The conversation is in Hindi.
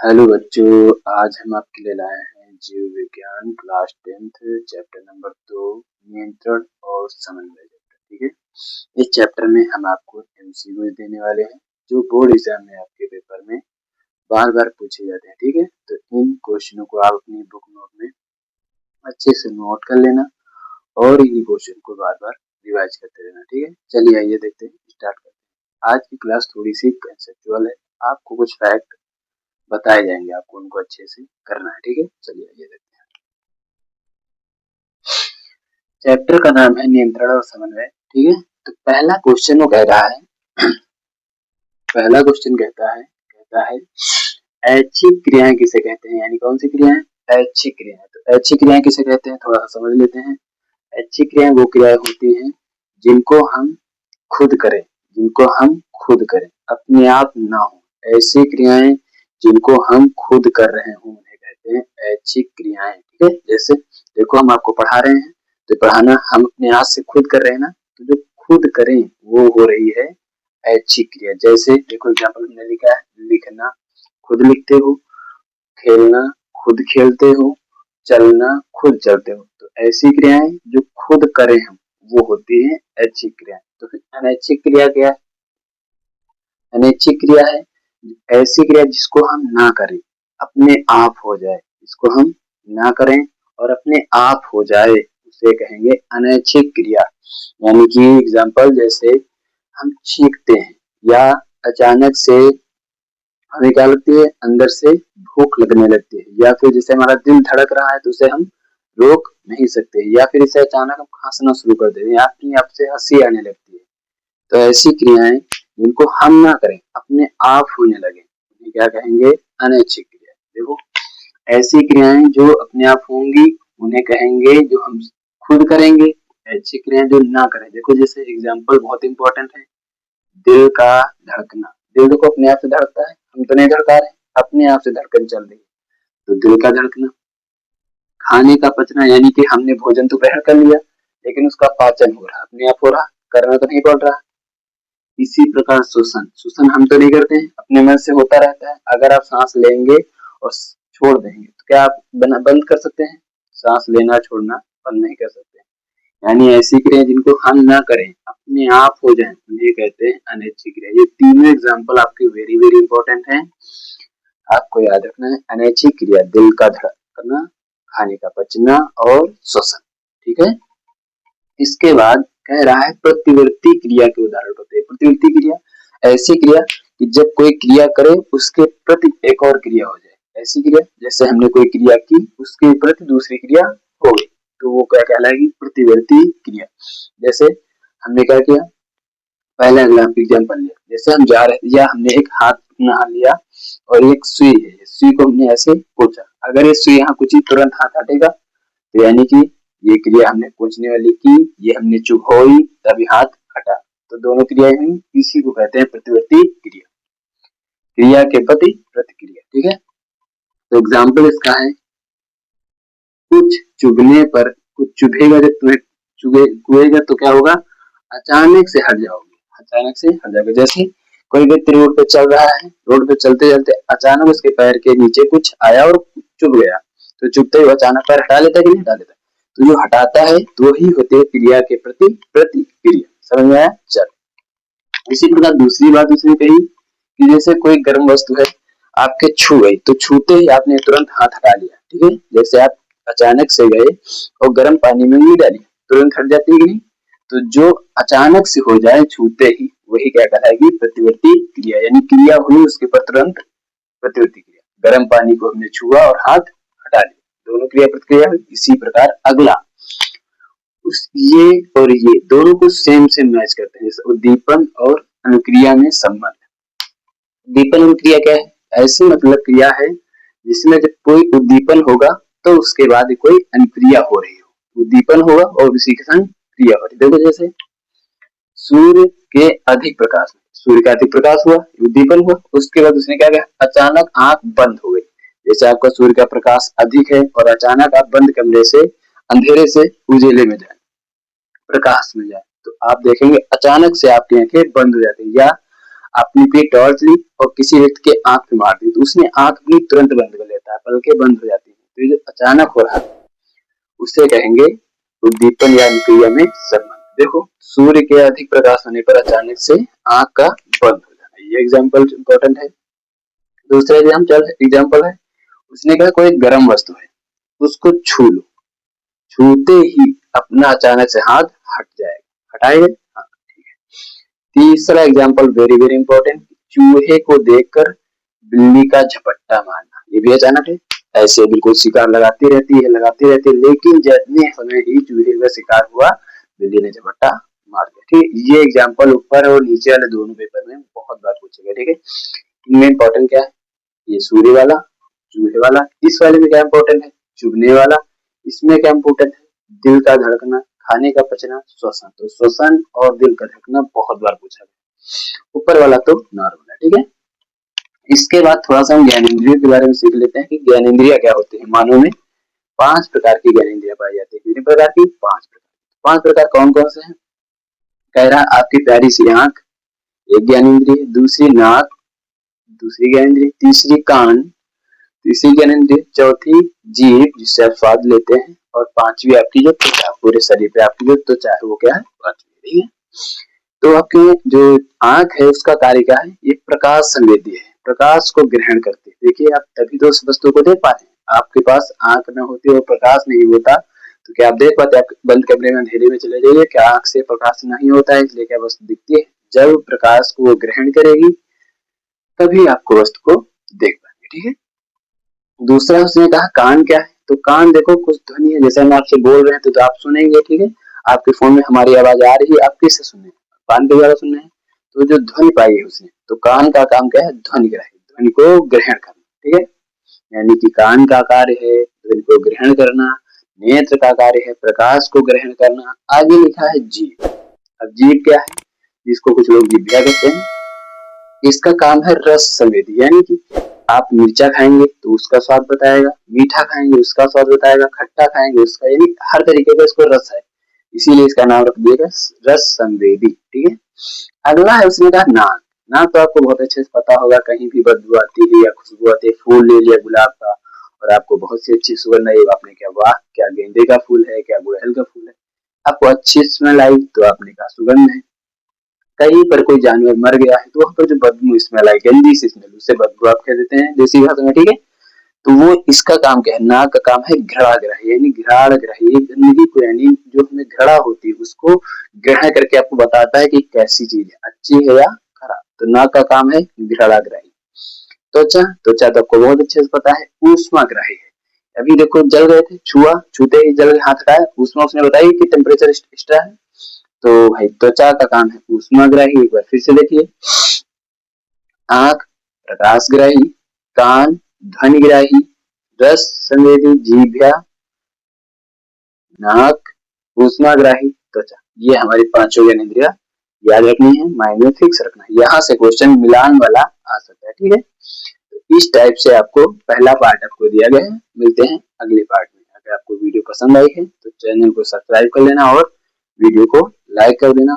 हेलो बच्चों, आज हम आपके लिए लाए हैं जीव विज्ञान क्लास 10th चैप्टर नंबर 2 नियंत्रण और समन्वय चैप्टर। ठीक है, इस चैप्टर में हम आपको एमसीक्यू देने वाले हैं जो बोर्ड एग्जाम में आपके पेपर में बार बार पूछे जाते हैं। ठीक है, तो इन क्वेश्चनों को आप अपनी बुक नोट में अच्छे से नोट कर लेना और इन्हीं क्वेश्चन को बार बार रिवाइज करते रहना। ठीक है, चलिए आइए देखते हैं, स्टार्ट करते हैं। आज की क्लास थोड़ी सी कंसेप्चुअल है, आपको कुछ फैक्ट बताए जाएंगे, आपको उनको अच्छे से करना है। ठीक है, चलिए आइए देखते हैं। चैप्टर का नाम है नियंत्रण और समन्वय। ठीक है, तो पहला क्वेश्चन वो कह रहा है पहला क्वेश्चन कहता है ऐच्छिक क्रियाएं किसे कहते हैं, यानी कौन सी क्रियाएं? ऐच्छिक क्रियाएं। तो ऐच्छिक क्रियाएं किसे कहते हैं, थोड़ा सा समझ लेते हैं। ऐच्छिक क्रियाएं वो क्रियाएं होती हैं जिनको हम खुद करें, अपने आप ना हो। ऐसी क्रियाएं जिनको हम खुद कर रहे हों उन्हें कहते हैं ऐच्छिक क्रियाएं। ठीक है, जैसे देखो हम आपको पढ़ा रहे हैं तो पढ़ाना हम अपने हाथ से खुद कर रहे हैं ना, तो जो खुद करें वो हो रही है ऐच्छिक क्रिया। जैसे देखो एग्जाम्पल हमने लिखा है, लिखना खुद लिखते हो, खेलना खुद खेलते हो, चलना खुद चलते हो। तो ऐसी क्रियाएं जो खुद करें हम वो होती है ऐच्छिक क्रिया। तो फिर अनैच्छिक क्रिया क्या है? अनैच्छिक क्रिया है ऐसी क्रिया जिसको हम ना करें, अपने आप हो जाए, इसको हम ना करें और अपने आप हो जाए, उसे कहेंगे अनैच्छिक क्रिया। यानी कि एग्जाम्पल जैसे हम चीखते हैं या अचानक से हमें क्या लगती है, अंदर से भूख लगने लगती है, या फिर जैसे हमारा दिल धड़क रहा है तो उसे हम रोक नहीं सकते, या फिर इसे अचानक हम खांसना शुरू कर देते हैं या अपने आप से हंसी आने लगती है। तो ऐसी क्रियाएं जिनको हम ना करें, अपने आप होने लगे, उन्हें क्या कहेंगे? अनैच्छिक क्रिया। देखो ऐसी क्रियाएं जो अपने आप होंगी उन्हें कहेंगे जो हम खुद करेंगे। ऐच्छिक क्रियाएं जो ना करें, देखो जैसे एग्जाम्पल बहुत इंपॉर्टेंट है, दिल का धड़कना। दिल देखो अपने आप से धड़कता है, हम तो नहीं धड़का रहे, अपने आप से धड़कन चल रही है, तो दिल का धड़कना। खाने का पचना, यानी कि हमने भोजन तो ग्रहण कर लिया लेकिन उसका पाचन हो रहा, अपने आप हो रहा, करना तो नहीं पड़ रहा। इसी प्रकार श्वसन, श्वसन हम तो नहीं करते हैं, अपने मन से होता रहता है। अगर आप सांस लेंगे और छोड़ देंगे तो क्या आप बंद कर सकते हैं? सांस लेना छोड़ना बंद नहीं कर सकते। यानी ऐसी क्रिया जिनको हम ना करें, अपने आप हो जाए, उन्हें कहते हैं अनैच्छिक क्रिया। ये तीनों एग्जाम्पल आपके वेरी वेरी इंपॉर्टेंट हैं, आपको याद रखना है। अनैच्छिक क्रिया दिल का धड़कना, खाने का पचना और श्वसन। ठीक है, इसके बाद कह रहा है प्रतिवर्ती क्रिया के उदाहरण होते हैं। प्रतिवर्ती क्रिया ऐसी क्रिया कि जब कोई क्रिया करे उसके प्रति एक और क्रिया हो जाए। ऐसी क्रिया जैसे हमने कोई क्रिया की उसके प्रति दूसरी क्रिया हो गई, तो वो क्या कहलाएगी? प्रतिवर्ती क्रिया। जैसे हमने क्या किया, पहला एग्जाम्पल लिया, जैसे हम जा रहे या हमने एक हाथ अपना लिया और एक सुई है, सुई को हमने ऐसे पोंछा, अगर ये सुई यहाँ कुछ ही तुरंत हाथ हटेगा तो यानी कि ये क्रिया हमने पोंछने वाली की, ये हमने चुभोई तभी हाथ हटा, तो दोनों क्रियाएं हुई, इसी को कहते हैं प्रतिवर्ती क्रिया, क्रिया के प्रति प्रतिक्रिया। ठीक है, तो एग्जाम्पल इसका है, कुछ चुभने पर, कुछ चुभेगा, जब तुम्हें चुभेगा तो क्या होगा? अचानक से हट जाओगे, अचानक से हट जाओगे। जैसे कोई व्यक्ति रोड पे चल रहा है, रोड पे चलते चलते अचानक उसके पैर के नीचे कुछ आया और चुभ गया, तो चुभते ही अचानक पैर हटा लेता है कि नहीं हटा लेता? तो जो हटाता है तो ही होते है क्रिया के प्रति प्रतिक्रिया। समझ में आया? चलो इसी प्रकार दूसरी बात उसने कही कि जैसे कोई गर्म वस्तु है आपके छू गई, तो छूते ही आपने तुरंत हाथ हटा लिया। ठीक है, जैसे आप अचानक से गए और गर्म पानी में उंगली डाली, तुरंत हट जाती है कि नहीं? तो जो अचानक से हो जाए छूते ही, वही क्या कहलाएगी? प्रतिवर्ती क्रिया। यानी क्रिया हुई उसके पर तुरंत प्रतिवर्ती क्रिया। गर्म पानी को हमने छुआ और हाथ हटा लिया, दोनों क्रिया प्रतिक्रिया हुई। इसी प्रकार अगला ये और ये दोनों को सेम सेम मैच करते हैं, जैसे उद्दीपन और अनुक्रिया में संबंध। उद्दीपन अनुक्रिया क्या है? ऐसी मतलब क्रिया है जिसमें जब कोई उद्दीपन होगा तो उसके बाद कोई अनुक्रिया हो रही हो। उद्दीपन होगा और उसी के संग क्रिया हो रही। देखो जैसे सूर्य के अधिक प्रकाश में, सूर्य का अधिक प्रकाश हुआ, उद्दीपन हुआ, उसके बाद उसने क्या किया? अचानक आंख बंद हो गई। जैसे आपका सूर्य का प्रकाश अधिक है और अचानक आप बंद कमरे से अंधेरे से उजेले में जाए, प्रकाश में जाए, तो आप देखेंगे अचानक से आपकी आंखें बंद हो जाती है। या आपने कोई टॉर्च ली और किसी व्यक्ति के आंख पे मार दी तो उसने आंख भी तुरंत बंद कर लेता है, पलकें बंद हो जाती है। तो ये जो अचानक हो रहा है उसे कहेंगे उद्दीपन या अनुक्रिया में संबंध। देखो सूर्य के अधिक प्रकाश होने पर अचानक से आंख का बंद हो जाना, ये एग्जाम्पल इंपॉर्टेंट है। दूसरा एग्जाम्पल है, उसने कहा कोई गर्म वस्तु है उसको छू लो, छूते ही अपना अचानक से हाथ हट जाएगा, हटाएगा। हाँ ठीक है। तीसरा एग्जाम्पल वेरी वेरी इंपॉर्टेंट, चूहे को देखकर बिल्ली का झपट्टा मारना, ये भी अचानक है। ऐसे बिल्कुल शिकार लगाती रहती है लेकिन जितने समय ही चूहे का शिकार हुआ बिल्ली ने झपट्टा मार दिया। ठीक है, ये एग्जाम्पल ऊपर और नीचे वाले दोनों पेपर में बहुत बार पूछेगा। ठीक है, इनमें इंपॉर्टेंट क्या है, ये सूर्य वाला, चूहे वाला। इस वाले में क्या इंपॉर्टेंट है, चुभने वाला। इसमें क्या इंपॉर्टेंट है, दिल का धड़कना, खाने का पचना, श्वसन। तो श्वसन और दिल का धड़कना बहुत बार पूछा गया। ऊपर वाला तो नॉर्मल है। ठीक है, इसके बाद थोड़ा सा हम ज्ञानेंद्रियों के बारे में सीख लेते हैं कि ज्ञानेंद्रिया क्या होती है। मानव में 5 प्रकार की ज्ञानेंद्रिया पाई जाती है। कितनी प्रकार की, 5 प्रकार कौन कौन से हैं, कह रहा आपकी प्यारी सी आंख एक ज्ञानेंद्रिय, दूसरी नाक दूसरी ज्ञानेंद्रिय, तीसरी कान तीसरी ज्ञानेंद्रिय, चौथी जीभ जिससे आप स्वाद लेते हैं, और पांचवी आपकी जो त्वचा, पूरे शरीर पे आपकी जो त्वचा है वो क्या है, पांचवी। ठीक है, तो आपकी जो आंख है उसका कार्य क्या है, ये प्रकाश संवेदी है, प्रकाश को ग्रहण करती है। देखिए आप तभी तो उस वस्तु को देख पाते हैं, आपके पास आंख न होती और प्रकाश नहीं होता तो क्या आप देख पाते, आप बंद कमरे में अंधेरे में चले जाइए, क्या आंख से प्रकाश नहीं होता है इसलिए क्या वस्तु दिखती है। जब प्रकाश को वो ग्रहण करेगी तभी आपको वस्तु को देख पाएंगे। ठीक है, दूसरा उसने कहा कान क्या है, तो कान देखो कुछ ध्वनि है, जैसे हम आपसे बोल रहे हैं तो आप सुनेंगे। ठीक है, आपके फोन में हमारी आवाज आ रही है, आप किससे सुन रहे हैं, कान के द्वारा सुन रहे हैं। तो जो ध्वनि पाई है उसने, तो कान का काम क्या है, ध्वनि ग्रहण, ध्वनि को ग्रहण करना। ठीक है, यानी कि कान का कार्य है ध्वनि को ग्रहण करना, नेत्र का कार्य है प्रकाश को ग्रहण करना। आगे लिखा है जीभ। अब जीभ क्या है, जिसको कुछ लोग जिह्वा कहते हैं, इसका काम है रस संवेदी, यानी कि आप मिर्चा खाएंगे तो उसका स्वाद बताएगा, मीठा खाएंगे उसका स्वाद बताएगा, खट्टा खाएंगे उसका, यानी हर तरीके का इसको रस है, इसीलिए इसका नाम रख दिया रस संवेदी। ठीक है, अगला है उसने कहा नाक। नाक तो आपको बहुत अच्छे से पता होगा, कहीं भी बदबू आती है या खुशबू आती है, फूल ले लिया गुलाब का और आपको बहुत सी अच्छी सुगंध आई, आपने क्या वाह क्या गेंदे का फूल है, क्या गुड़हल का फूल है, आपको अच्छी स्मेल आई तो आपने कहा सुगंध है। कहीं पर कोई जानवर मर गया है तो वहां पर जो बदबू स्मेल आई, गंदी सी स्मेल, उससे बदबू आप कह देते हैं देसी भाषा में। ठीक है, तो वो इसका काम क्या है, नाक का काम है घृणाग्राही, यानी घृणाग्राही गंदगी को, यानी जो हमें घृणा होती है उसको ग्रहण करके आपको बताता है कि कैसी चीज है, अच्छी है या खराब। तो नाक का काम है घृणाग्राही। त्वचा, त्वचा तो आपको बहुत अच्छे से पता है ऊष्माग्राही है। अभी देखो जल गए थे, छुआ, छूते ही जल हाथ हटाया, ऊष्मा उसने बताई कि टेम्परेचर एक्स्ट्रा है। तो भाई त्वचा का काम है ऊष्माग्राही। एक बार फिर से देखिए, आंख प्रकाशग्राही, कान ध्वनिग्राही, रस संवेदी, जीभ नाक ऊष्माग्राही, त्वचा, ये हमारी पांचों ज्ञानेंद्रियां याद रखनी है, माइंड में फिक्स रखना है, यहाँ से क्वेश्चन मिलान वाला आ सकता है। ठीक है, तो इस टाइप से आपको पहला पार्ट आपको दिया गया है। मिलते हैं अगले पार्ट में। अगर आपको वीडियो पसंद आई है तो चैनल को सब्सक्राइब कर लेना और वीडियो को लाइक कर देना।